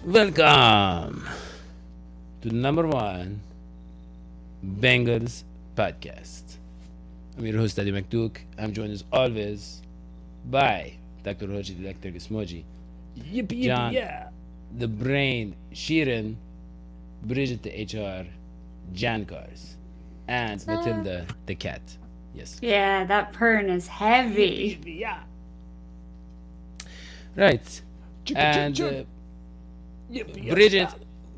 Welcome to the number one Bengals podcast. I'm your host, Adi McDuke. I'm joined as always by Dr. Hoji, the Dr. Gismoji, Yippee, John, yeah. the brain, Sheeran, Bridget, the HR, Jan Cars, and Matilda, the cat. Yes. Yeah, that purn is heavy. Yeah. Right. And Yippee, Bridget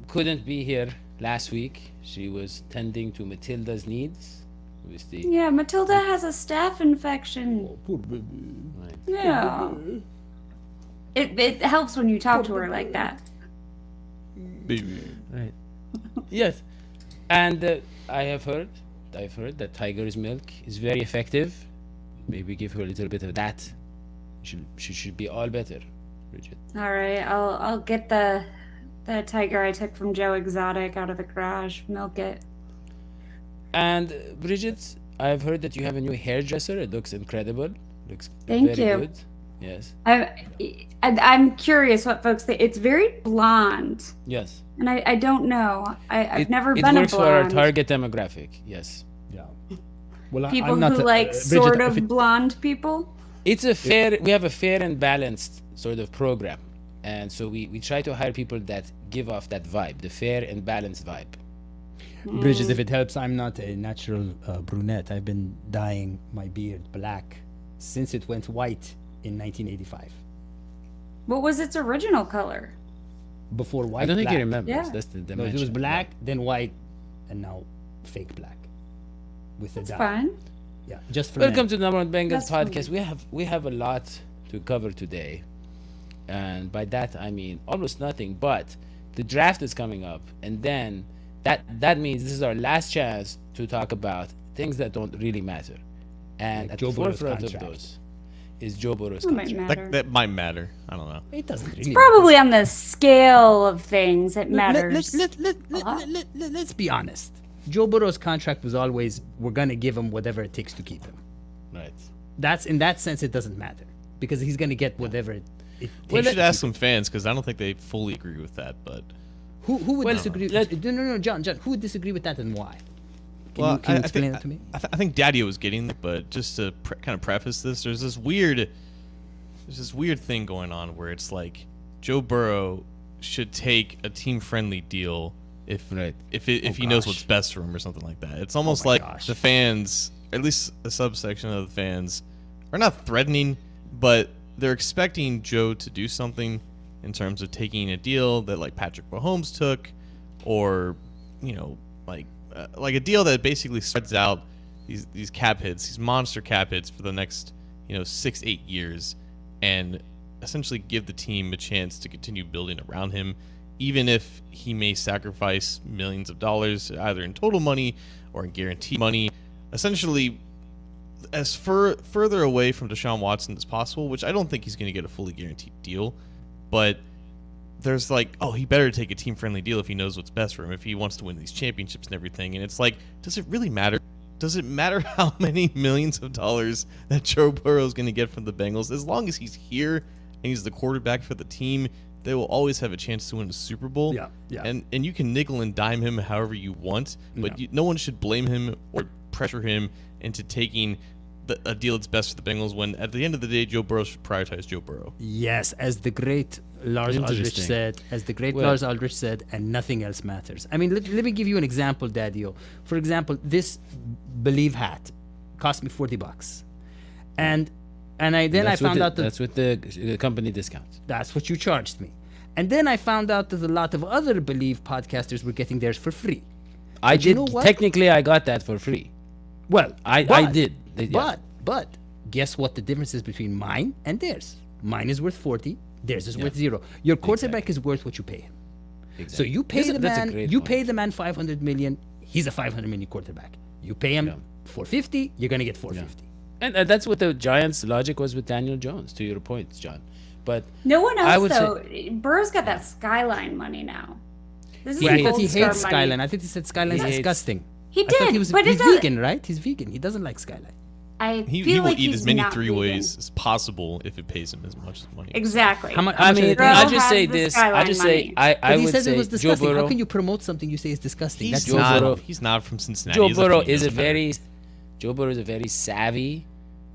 couldn't be here last week. She was tending to Matilda's needs. Obviously. Yeah, Matilda has a staph infection. Poor baby. Right. Yeah. It helps when you talk to her like that. Baby. Right. Yes. And I've heard that tiger's milk is very effective. Maybe give her a little bit of that. She should be all better, Bridget. All right, I'll get the tiger I took from Joe Exotic out of the garage. Milk it. And Bridget, I've heard that you have a new hairdresser. It looks incredible. Looks Thank very you. good. Yes. I'm curious what folks think. It's very blonde, Yes. and I don't know. I've never it been a works for our blonde. target demographic. Yes. Yeah. Well, People I'm not, who like Bridget, sort if of it- blonde people. It's a fair. We have a fair and balanced sort of program, and so we try to hire people that give off that vibe, the fair and balanced vibe. Bridget, if it helps, I'm not a natural brunette. I've been dyeing my beard black since it went white in 1985. What was its original color? Before white, I don't think black. he remembers. Yeah. That's the No, dimension. it was black, then white, and now fake black with the It's dye. fine. Yeah, just for Welcome men. to the number one Bengals That's podcast. We have a lot to cover today, and by that I mean almost nothing. But the draft is coming up, and then that means this is our last chance to talk about things that don't really matter. And Like at Joe the Burrow's forefront of contract. those is Joe Burrow's That might contract. matter. That might matter. I don't know. It doesn't really Probably on the scale of things, it matters. Let's be honest. Joe Burrow's contract was always, we're going to give him whatever it takes to keep him. Right. That's in that sense, it doesn't matter because he's going to get whatever it We takes. should ask some fans because I don't think they fully agree with that. But Who would Well, disagree? No, John. Who would disagree with that and why? Can you explain it to me? I think Daddy was getting there, but just to kind of preface this, there's this weird thing going on where it's like Joe Burrow should take a team-friendly deal if he knows what's best for him or something like that. It's almost like the fans, at least a subsection of the fans, are not threatening, but they're expecting Joe to do something in terms of taking a deal that like Patrick Mahomes took, or like a deal that basically spreads out these cap hits, these monster cap hits for the next 6-8 years, and essentially give the team a chance to continue building around him, even if he may sacrifice millions of dollars either in total money or in guaranteed money, essentially as further away from Deshaun Watson as possible, which I don't think he's going to get a fully guaranteed deal, but there's like, oh, he better take a team-friendly deal if he knows what's best for him, if he wants to win these championships and everything. And it's like, does it really matter? Does it matter how many millions of dollars that Joe Burrow is going to get from the Bengals? As long as he's here and he's the quarterback for the team, they will always have a chance to win a Super Bowl. Yeah. And you can nickel and dime him however you want, but no one should blame him or pressure him into taking a deal that's best for the Bengals when, at the end of the day, Joe Burrow should prioritize Joe Burrow. Yes, as the great Lars Aldrich Interesting. said, Lars Aldrich said, and nothing else matters. I mean, let me give you an example, Daddy-O. For example, this Believe hat cost me $40, and I found out that that's with the company discount. that's what you charged me, and then I found out that a lot of other Believe podcasters were getting theirs for free. I But you did. know what? Technically, I got that for free. Well, I did. Yeah. But guess what the difference is between mine and theirs? Mine is worth 40, Theirs is worth zero. Your quarterback is worth what you pay him. Exactly. So you pay the That's a man. great You point. pay the man 500 million. He's a 500 million quarterback. You pay him 450. You're gonna get 450. And that's what the Giants' logic was with Daniel Jones, to your point, John. But No one I else would though. Burrow's got that skyline money now. This is Yeah, gold he star hates money. Skyline. I think he said Skyline's He hates- disgusting. He I thought did, he was, but he's it doesn't. vegan, right? He's vegan. He doesn't like Skyline. I He feel will like eat he's as many not three vegan. ways as possible if it pays him as much money. Exactly. How much? I mean, Burrow I just has say the this. I skyline just say money. I But he would says say it was Joe disgusting. How Burrow. can you promote something you say is disgusting? He's That's Joe not. Burrow. He's not from Cincinnati. Joe He's Burrow from is a Cincinnati. Joe Burrow is a very savvy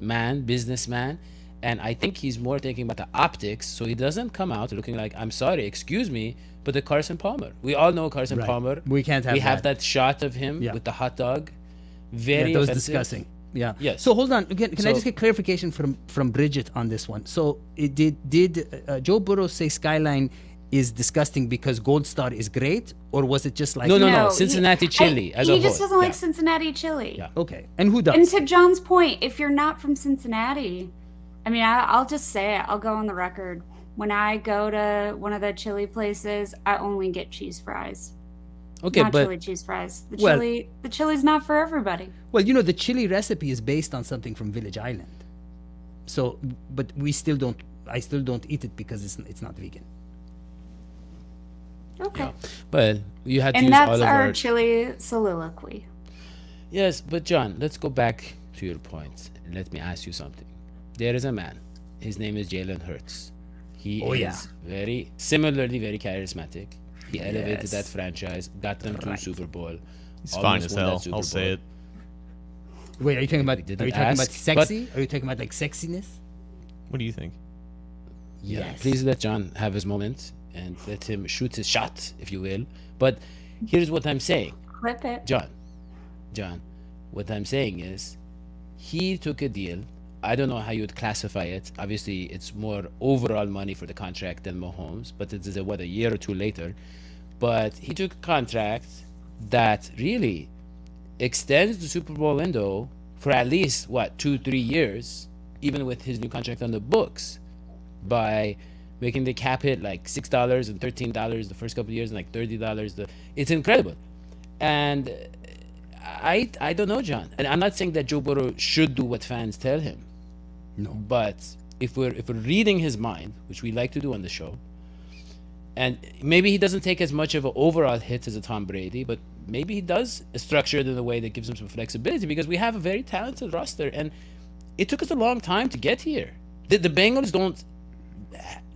man, businessman, and I think he's more thinking about the optics, so he doesn't come out looking like, I'm sorry, excuse me, but the Carson Palmer. We all know Carson Right. Palmer. We can't have We have that. that shot of him Yeah. with the hot dog. Very that was offensive. disgusting. Yeah. Yes. So hold on. Can I So- just get clarification from Bridget on this one? So it did Joe Burrow say Skyline is disgusting because Gold Star is great, or was it just like No, he- Cincinnati chili as a He just whole. doesn't like Yeah. Cincinnati chili. Yeah. Okay, and who does? And to John's point, if you're not from Cincinnati, I mean, I'll just say it. I'll go on the record. When I go to one of the chili places, I only get cheese fries. Okay, Not but chili cheese fries. Well- The chili's not for everybody. Well, the chili recipe is based on something from Village Island. So, but we still don't. I still don't eat it because it's not vegan. Okay. well, you had to And use that's all of our chili soliloquy. Yes, but John, let's go back to your point and let me ask you something. There is a man. His name is Jalen Hurts. He Oh, is yeah. very very charismatic. He elevated Yes. that franchise, got them to a Super Bowl. He's almost fine as won that hell. Super I'll say Bowl. it. Wait, are you talking about? didn't Are you talking about ask, sexy? Are you talking about like sexiness? What do you think? Yeah, Yes. please let John have his moment and let him shoot his shot, if you will. But here's what I'm saying. Clip it. John, what I'm saying is he took a deal. I don't know how you would classify it. Obviously, it's more overall money for the contract than Mahomes, but it is a year or two later. But he took a contract that really extends the Super Bowl window for at least 2-3 years, even with his new contract on the books, by making the cap hit like $6 and $13 the first couple of years and like $30. It's incredible. And I don't know, John. And I'm not saying that Joe Burrow should do what fans tell him. No. But if we're reading his mind, which we like to do on the show, and maybe he doesn't take as much of an overall hit as a Tom Brady, but maybe he does structure it in a way that gives him some flexibility because we have a very talented roster, and it took us a long time to get here. The Bengals don't.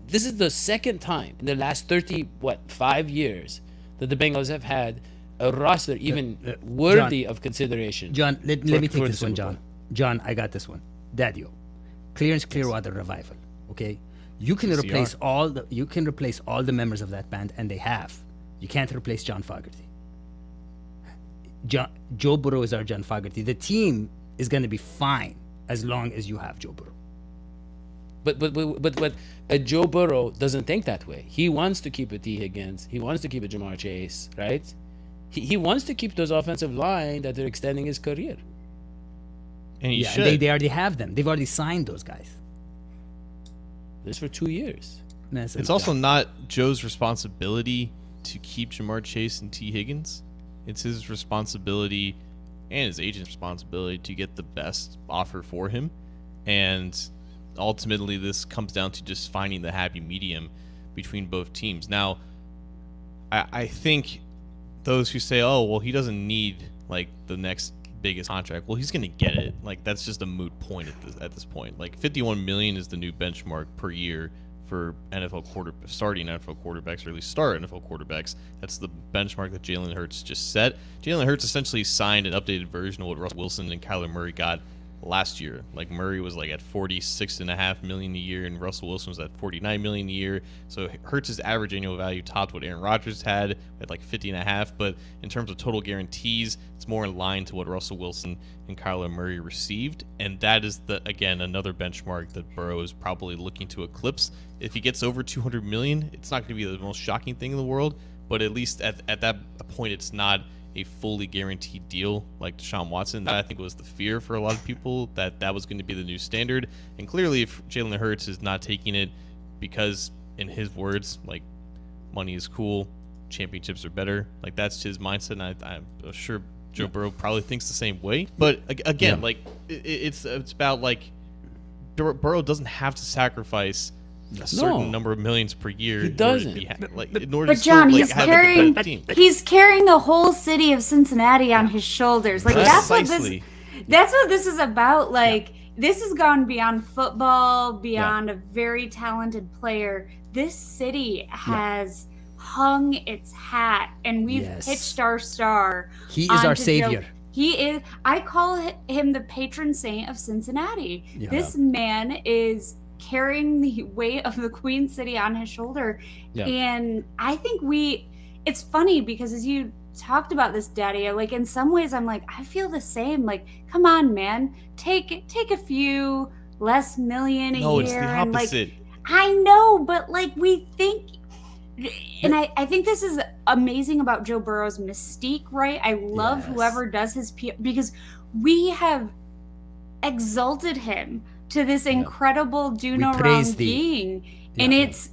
This is the second time in the last 5 years that the Bengals have had a roster even worthy of consideration. John, let for- me for take the this one, Super John. Bowl. John, I got this one. Daddy-o. Clearwater Revival. Okay, you can replace all the members of that band, and they have. You can't replace John Fogerty. Joe Burrow is our John Fogerty. The team is going to be fine as long as you have Joe Burrow. But Joe Burrow doesn't think that way. He wants to keep a T. Higgins. He wants to keep a Jamar Chase, right? He wants to keep those offensive line that they're extending his career. And he Yeah, should. they already have them. They've already signed those guys. This for 2 years. It's also not Joe's responsibility to keep Jamar Chase and T. Higgins. It's his responsibility and his agent's responsibility to get the best offer for him. And ultimately, this comes down to just finding the happy medium between both teams. Now, I think those who say, oh, well, he doesn't need like the next biggest contract. Well, he's going to get it. Like, that's just a moot point at this point. Like, $51 million is the new benchmark per year for starting NFL quarterbacks, or at least start NFL quarterbacks. That's the benchmark that Jalen Hurts just set. Jalen Hurts essentially signed an updated version of what Russell Wilson and Kyler Murray got last year. Like, Murray was like at $46.5 million a year, and Russell Wilson was at $49 million a year. So Hurts' average annual value topped what Aaron Rodgers had at like $50.5. But in terms of total guarantees, it's more in line to what Russell Wilson and Kyler Murray received. And that is again another benchmark that Burrow is probably looking to eclipse. If he gets over $200 million, it's not going to be the most shocking thing in the world. But at least at that point, it's not a fully guaranteed deal like Deshaun Watson. That I think was the fear for a lot of people, that was going to be the new standard. And clearly, if Jalen Hurts is not taking it because in his words, like, money is cool, championships are better. Like, that's his mindset, and I'm sure Joe Burrow probably thinks the same way. But again, like, it's about, like, Burrow doesn't have to sacrifice a certain number of millions per year. He doesn't. In order But to John, still, he's have carrying a competitive team. he's carrying the whole city of Cincinnati on his shoulders. Like that's what this is about. Like this has gone beyond football, beyond a very talented player. This city has hung its hat, and we've pitched our star. He is our savior. He is. I call him the patron saint of Cincinnati. Yeah. This man is carrying the weight of the Queen City on his shoulder. Yeah. And I think it's funny because as you talked about this, Daddy, like in some ways I'm like, I feel the same. Like, come on, man, take a few less million a year. No, it's the opposite. And like, I know, but like we think, and I think this is amazing about Joe Burrow's mystique, right? I love whoever does his PR because we have exalted him to this incredible do no wrong being, and it's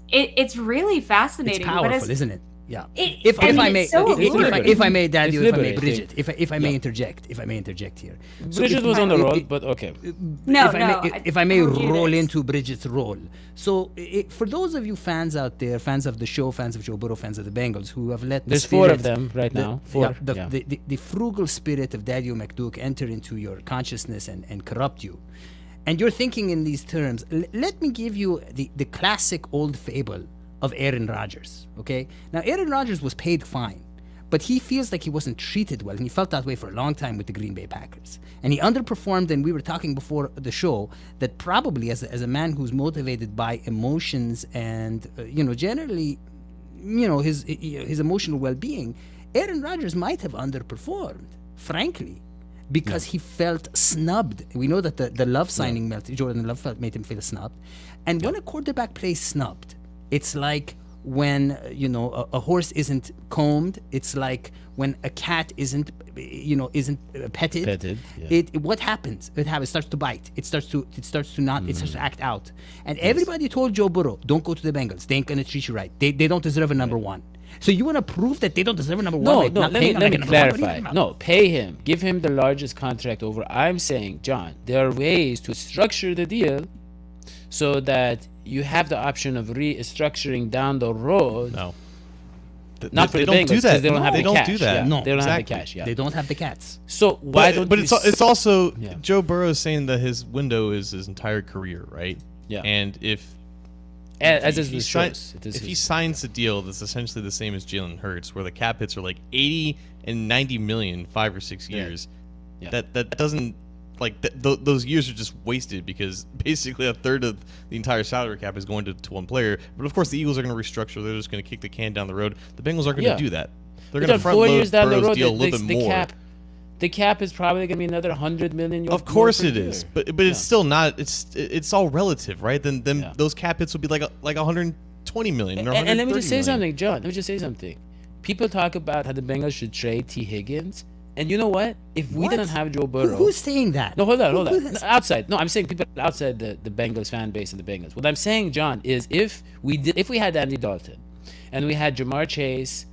really fascinating. It's powerful, isn't it? Yeah. If I may, Daddy, if I may interject here. Bridget was on the roll, but okay. If I may roll into Bridget's role. So, for those of you fans out there, fans of the show, fans of Joe Burrow, fans of the Bengals, who have let there's four of them right now. The frugal spirit of Daddy McDuke enter into your consciousness and corrupt you. And you're thinking in these terms. Let me give you the classic old fable of Aaron Rodgers, okay? Now, Aaron Rodgers was paid fine, but he feels like he wasn't treated well, and he felt that way for a long time with the Green Bay Packers. And he underperformed, and we were talking before the show that probably as a man who's motivated by emotions and, generally, his emotional well-being, Aaron Rodgers might have underperformed, frankly, because he felt snubbed. We know that the Love signing Jordan Love made him feel snubbed. And when a quarterback plays snubbed, it's like when, a horse isn't combed. It's like when a cat isn't petted. What happens? It starts to bite. It starts to act out. And everybody told Joe Burrow, don't go to the Bengals. They ain't going to treat you right. They don't deserve a number one. So you want to prove that they don't deserve a number one? No, let me clarify. No, pay him. Give him the largest contract over. I'm saying, John, there are ways to structure the deal so that you have the option of restructuring down the road. No. Not for the Bengals, do that. They don't have the cash. Do that. Yeah. No, they don't exactly. have the cash. Yeah. They don't have the cats. So why don't? But it's also Joe Burrow is saying that his window is his entire career, right? Yeah. And if he signs a deal that's essentially the same as Jalen Hurts, where the cap hits are like 80 and 90 million 5 or 6 years, that doesn't. Like, those years are just wasted because basically a third of the entire salary cap is going to one player. But, of course, the Eagles are going to restructure. They're just going to kick the can down the road. The Bengals aren't going to do that. They're going to front-load Burrow's deal a little bit more. The cap is probably going to be another 100 million. Of course it is. But it's still not. It's all relative, right? Then those cap hits will be like 120 million or 130 And let me just say million. something, John. Let me just say something. People talk about how the Bengals should trade T. Higgins. And you know what? If we didn't have Joe Burrow... Who's saying that? No, hold on. Outside. No, I'm saying people outside the Bengals fan base and the Bengals. What I'm saying, John, is if we had Andy Dalton and we had Jamar Chase...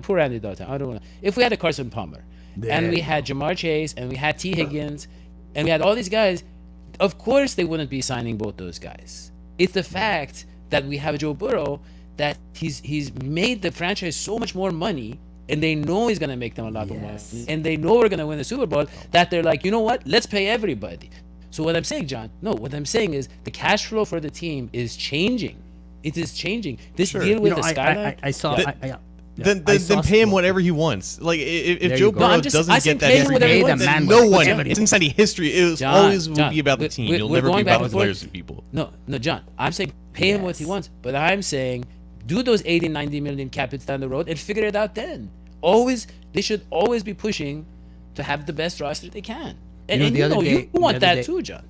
Poor Andy Dalton. I don't want to... If we had a Carson Palmer and we had Jamar Chase and we had T. Higgins and we had all these guys, of course they wouldn't be signing both those guys. It's the fact that we have Joe Burrow that he's made the franchise so much more money, and they know he's going to make them a lot more money, and they know we're going to win the Super Bowl, that they're like, you know what? Let's pay everybody. So what I'm saying, John, what I'm saying is the cash flow for the team is changing. It is changing. This deal with the skyline. Then pay him whatever he wants. Like, if Joe Burrow doesn't get that every day, then no one in Cincinnati history always will be about the team. You'll never be about the players and people. No, John. I'm saying pay him what he wants, but I'm saying do those 80, 90 million cap hits down the road and figure it out then. They should always be pushing to have the best roster they can. And you want that too, John.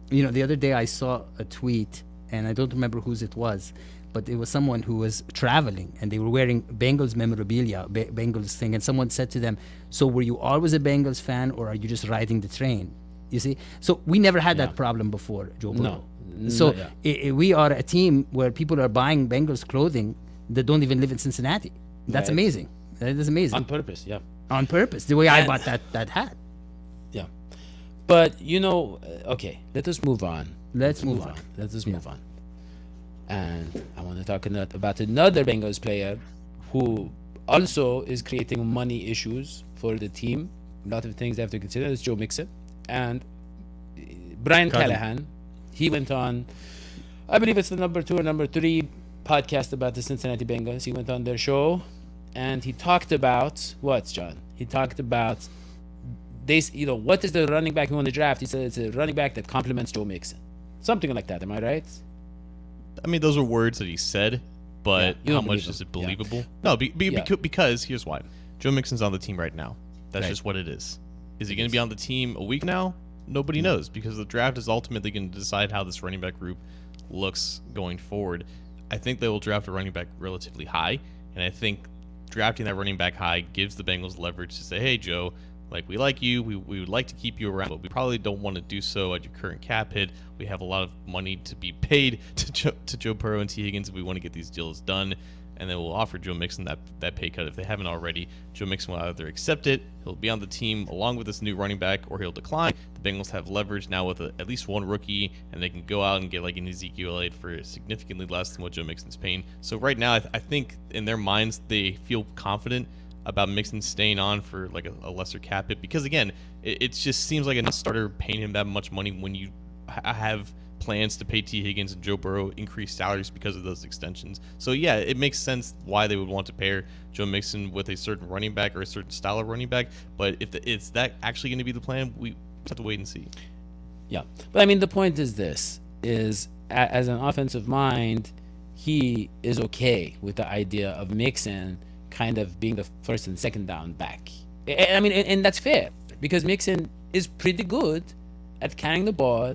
The other day I saw a tweet, and I don't remember whose it was, but it was someone who was traveling, and they were wearing Bengals memorabilia, Bengals thing, and someone said to them, so were you always a Bengals fan, or are you just riding the train? You see? So we never had that problem before, Joe Burrow. So we are a team where people are buying Bengals clothing that don't even live in Cincinnati. That's Right. amazing. That is amazing. On purpose, yeah. On purpose. The way I And- bought that hat. Yeah. But, okay, let us move on. Let's move on. Let us move on. And I want to talk about another Bengals player who also is creating money issues for the team. A lot of things they have to consider. It's Joe Mixon. And Brian Callahan, he went on, I believe it's the number 2 or number 3 podcast about the Cincinnati Bengals. He went on their show and he talked about what, John? He talked about what is the running back we want to draft? He said it's a running back that complements Joe Mixon. Something like that. Am I right? I mean, those are words that he said, but you how don't much believe is him. it believable? No, because here's why. Joe Mixon's on the team right now. That's Right. just what it is. Is he going to be on the team a week now? Nobody knows, because the draft is ultimately going to decide how this running back group looks going forward. I think they will draft a running back relatively high, and I think drafting that running back high gives the Bengals leverage to say, hey, Joe, we like you, we would like to keep you around, but we probably don't want to do so at your current cap hit. We have a lot of money to be paid to Joe Burrow and T. Higgins if we want to get these deals done, and then we'll offer Joe Mixon that pay cut if they haven't already. Joe Mixon will either accept it, he'll be on the team along with this new running back, or he'll decline. The Bengals have leverage now with at least one rookie, and they can go out and get an Ezekiel Elliott for significantly less than what Joe Mixon's paying. So right now, I think in their minds, they feel confident about Mixon staying on for a lesser cap hit, because again, it just seems like a non-starter paying him that much money when you have plans to pay T. Higgins and Joe Burrow increased salaries because of those extensions. So yeah, it makes sense why they would want to pair Joe Mixon with a certain running back or a certain style of running back, but if it's that actually going to be the plan, we have to wait and see. Yeah. But I mean, the point is as an offensive mind, he is okay with the idea of Mixon kind of being the first and second down back. I mean, and that's fair, because Mixon is pretty good at carrying the ball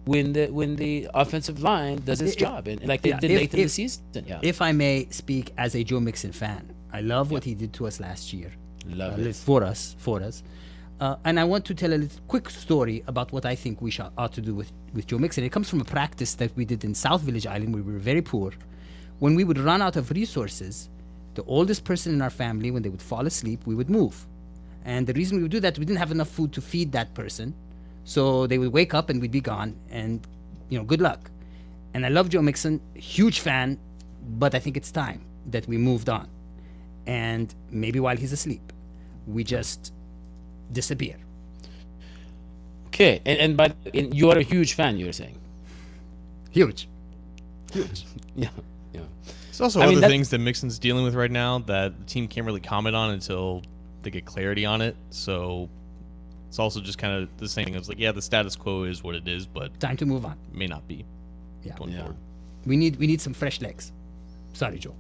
when the offensive line does its job, and they did late in the season. Yeah. If I may speak as a Joe Mixon fan, I love what he did to us last year. Love it. For us. And I want to tell a quick story about what I think we ought to do with Joe Mixon. It comes from a practice that we did in South Village Island, where we were very poor. When we would run out of resources, the oldest person in our family, when they would fall asleep, we would move. And the reason we would do that, we didn't have enough food to feed that person. So they would wake up and we'd be gone, and good luck. And I love Joe Mixon, huge fan, but I think it's time that we moved on. And maybe while he's asleep, we just disappear. Okay, and you are a huge fan, you're saying? Huge. Yeah. There's also other things that Mixon's dealing with right now that the team can't really comment on until they get clarity on it. So it's also just kind of the same thing. It's the status quo is what it is, but Time to move on. may not be going forward. We need some fresh legs. Sorry, Joe.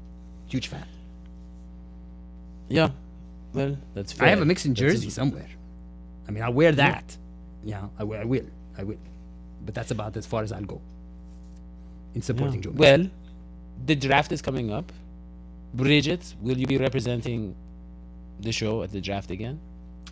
Huge fan. Yeah. Well, that's fair. I have a Mixon jersey somewhere. I mean, I'll wear that. Yeah, I will. But that's about as far as I'll go in supporting Joe Mixon. Well, the draft is coming up. Bridget, will you be representing the show at the draft again?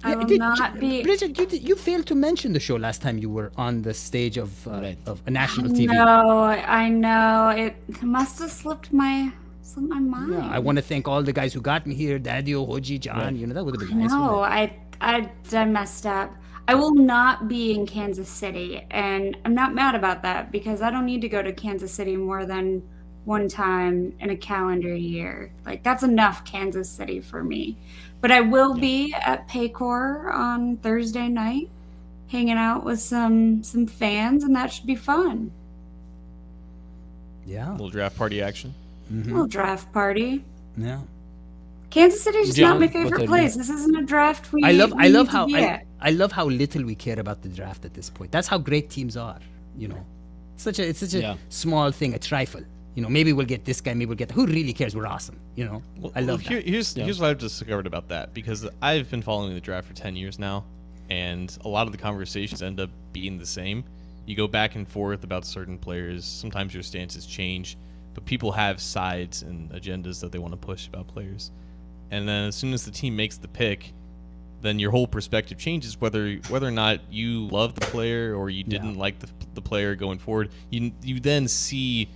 I will not be. Bridget, you failed to mention the show last time you were on the stage of a national TV. No, I know. It must have slipped my mind. Yeah, I want to thank all the guys who got me here, Daddio, Hoji, John. That would have been nice. No, I messed up. I will not be in Kansas City, and I'm not mad about that, because I don't need to go to Kansas City more than one time in a calendar year. That's enough Kansas City for me. But I will be at Paycor on Thursday night, hanging out with some fans, and that should be fun. Yeah. A little draft party action. Little draft party. Yeah. Kansas City is just not John, my favorite place. This isn't a draft we I love need to how be at. I love how little we care about the draft at this point. That's how great teams are. It's such a small thing, a trifle. Maybe we'll get this guy, maybe we'll get who really cares? We're awesome. I love that. Here's what I've discovered about that, because I've been following the draft for 10 years now, and a lot of the conversations end up being the same. You go back and forth about certain players. Sometimes your stances change, but people have sides and agendas that they want to push about players. And then as soon as the team makes the pick, then your whole perspective changes. Whether or not you love the player or you didn't like the player going forward, you then see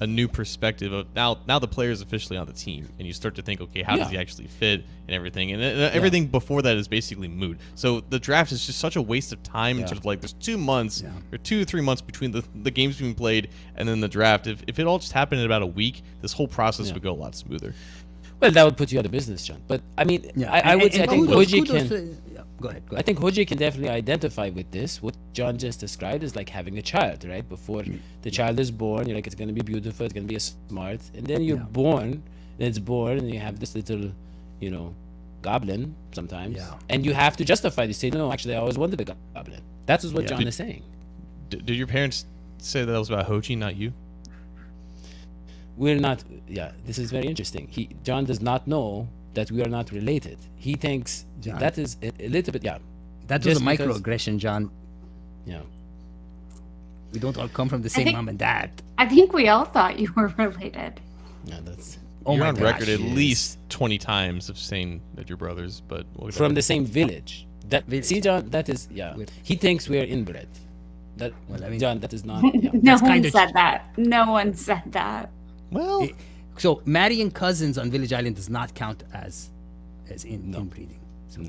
a new perspective of now the player is officially on the team, and you start to think, okay, how does he actually fit and everything, and everything before that is basically moot. So the draft is just such a waste of time. Sort of like there's 2 months or 2-3 months between the games being played and then the draft. If it all just happened in about a week, this whole process would go a lot smoother. Well, that would put you out of business, John. But I mean, I would say I think Hoji can. Go ahead. I think Hoji can definitely identify with this. What John just described is like having a child, right? Before the child is born, you're like, it's going to be beautiful, it's going to be smart. And then you're born, and it's born, and you have this little, goblin sometimes. Yeah. And you have to justify this. Say, no, actually, I always wanted a goblin. That's what John is saying. Did your parents say that was about Hoji, not you? We're not. Yeah, this is very interesting. John does not know that we are not related. He thinks that is a little bit. Yeah, that was a microaggression, John. Yeah, we don't all come from the same mom and dad. I think we all thought you were related. Yeah, that's. You're on record at least 20 times of saying that you're brothers, but from the same village. See, John, that is he thinks we're inbred. John, that is not. Yeah. No one said that. No one said that. Well, so marrying cousins on Village Island does not count as inbreeding. So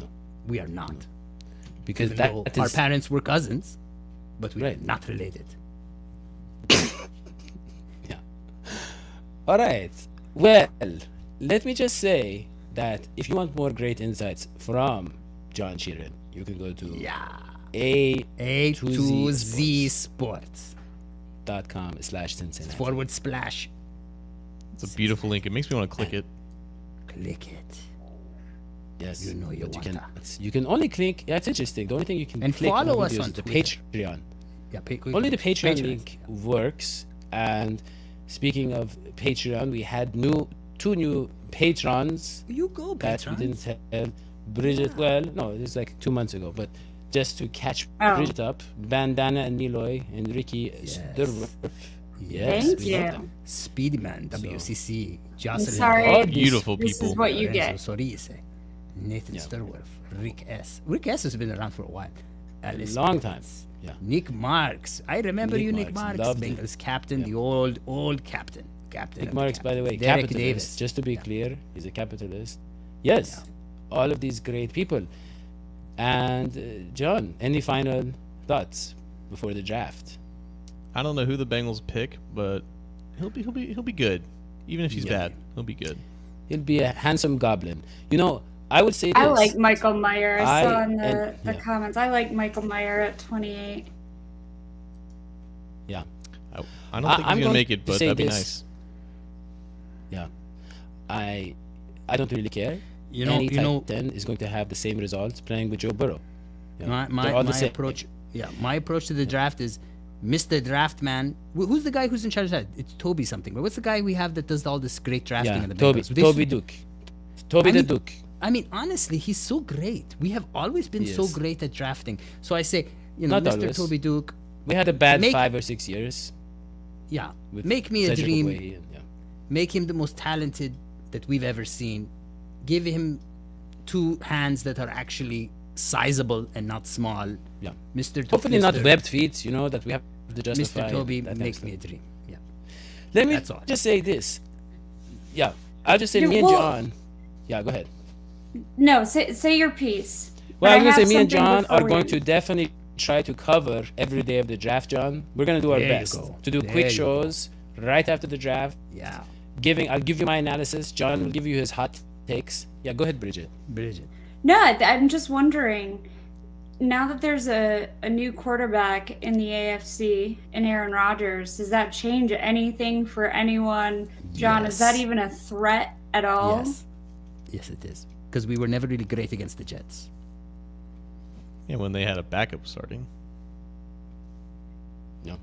we are not, because our parents were cousins, but we are not related. Yeah. All right. Well, let me just say that if you want more great insights from John Sheeran, you can go to A2Z Sports.com/Cincinnati. It's a beautiful link. It makes me want to click it. Click it. Yes. You know you you can only click. Yeah, it's interesting. The only thing you can click follow us on the Twitter. Patreon. Yeah, only the Patreon link works. And speaking of Patreon, we had two new patrons. You go, that we didn't tell Bridget. Well, no, it was like 2 months ago. But just to catch Bridget up, Bandana and Niloy and Ricky Sturworth. Yes, thank you. Speedman, WCC, Jocelyn. Sorry, all beautiful people. This is what you get. Sorise, Nathan Sturworth, Rick S. Rick S has been around for a while. Alice long time. Yeah. Nick Marks. I remember Nick Marks. Bengals captain, the old captain. Nick Marks, by the way, Derek capitalist. Davis. Just to be clear, he's a capitalist. Yes, all of these great people. And John, any final thoughts before the draft? I don't know who the Bengals pick, but he'll be good. Even if he's bad, he'll be good. He'll be a handsome goblin. I would say this. I like Michael Meyer. I saw in the comments. I like Michael Meyer at 28. Yeah. I don't think he's gonna make it, but that'd be nice. Yeah. I don't really care. Any tight end is going to have the same results playing with Joe Burrow. My approach. Yeah, my approach to the draft is Mr. Draftman. Who's the guy who's in charge of that? It's Toby something. But what's the guy we have that does all this great drafting in the Bengals? Toby Duke. The Duke. I mean, honestly, he's so great. We have always been so great at drafting. So I say, Not Mr. always. Toby Duke. We had a bad 5 or 6 years. Yeah. Make me a dream. Make him the most talented that we've ever seen. Give him 2 hands that are actually sizable and not small. Yeah. Hopefully not webbed feet, that we have to justify. Mr. Toby makes me a dream. Yeah. Let me just say this. Yeah. I'll just say me and John. Yeah, go ahead. No, say your piece. Well, I was going to say me and John are going to definitely try to cover every day of the draft, John. We're going to do our best to do quick shows right after the draft. Yeah. I'll give you my analysis. John will give you his hot takes. Yeah, go ahead, Bridget. No, I'm just wondering, now that there's a new quarterback in the AFC in Aaron Rodgers, does that change anything for anyone? John, is that even a threat at all? Yes, it is. Because we were never really great against the Jets. Yeah, when they had a backup starting. Yeah.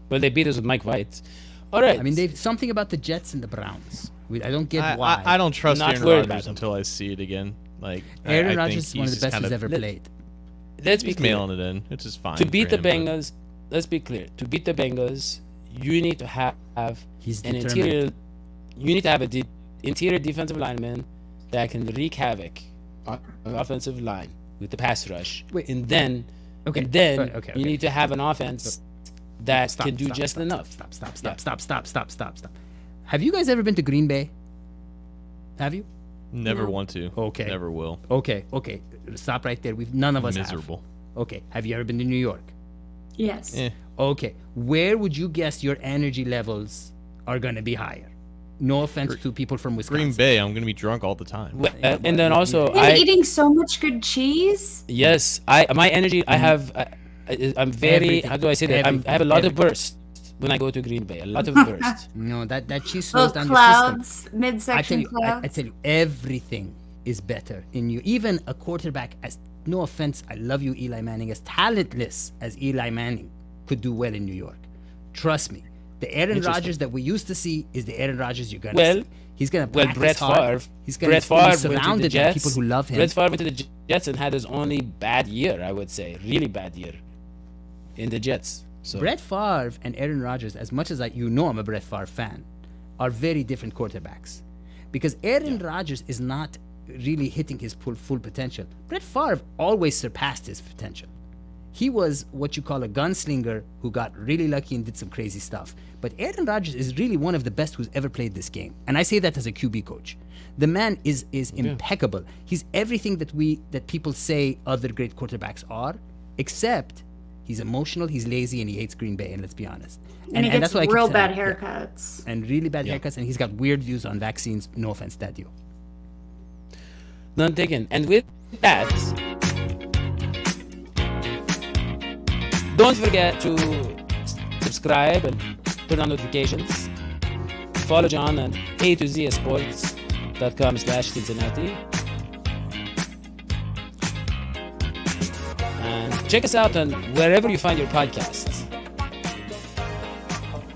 Well, they beat us with Mike White. All right. I mean, they've something about the Jets and the Browns. I don't get why. I don't trust Aaron Rodgers until I see it again. Like Aaron Rodgers is one of the best he's ever played. Let's be clear. Mailing it in. It's just fine. To beat the Bengals, let's be clear. To beat the Bengals, you need to have an interior. You need to have an interior defensive lineman that can wreak havoc on an offensive line. with the pass rush. Wait. And then, Okay. Okay. you need to have an offense that can do just enough. Stop. Have you guys ever been to Green Bay? Have you? Never want to. Okay. Never will. Okay. Stop right there. None of us Miserable. have. Okay. Have you ever been to New York? Yes. Okay. Where would you guess your energy levels are going to be higher? No offense to people from Wisconsin. Green Bay, I'm going to be drunk all the time. And then also, And eating so much good cheese. yes, my energy, I'm very, Everything. how do I say that? I have a lot of bursts when I go to Green Bay. A lot of bursts. No, that cheese slows Little down your system. clouds, midsection clouds. I tell you, everything is better in you. Even a quarterback, as no offense, I love you, Eli Manning, as talentless as Eli Manning could do well in New York. Trust me. The Aaron Rodgers that we used to see is the Aaron Rodgers you're going to see. He's going to practice Brett hard. Favre. He's going Brett to be Favre went to the surrounded by Jets. people who love him. Brett Favre went to the Jets and had his only bad year, I would say. Really bad year in the Jets. So Brett Favre and Aaron Rodgers, as much as I'm a Brett Favre fan, are very different quarterbacks. Because Aaron Rodgers is not really hitting his full potential. Brett Favre always surpassed his potential. He was what you call a gunslinger who got really lucky and did some crazy stuff. But Aaron Rodgers is really one of the best who's ever played this game. And I say that as a QB coach. The man is impeccable. He's everything that people say other great quarterbacks are, except he's emotional, he's lazy, and he hates Green Bay, and let's be honest. And he gets that's what I keep real saying. bad haircuts. And really bad haircuts, and he's got weird views on vaccines. No offense, Daddy. none taken. And with that, don't forget to subscribe and turn on notifications. Follow John on a2zsports.com/Cincinnati. And check us out on wherever you find your podcasts.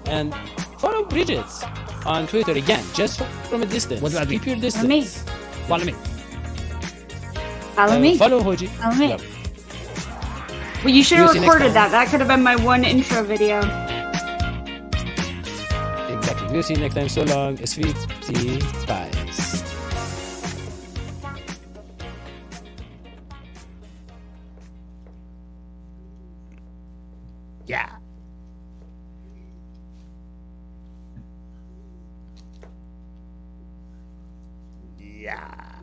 And follow Bridget on Twitter again, just from a distance. What do I do? Keep your distance. Me. Follow me. Follow me. Follow Hoji. Follow me. Yep. Well, you should have See you next recorded time. that. That could have been my one intro video. Exactly. We'll see you next time. So long. Sweet pies. Yeah. Yeah.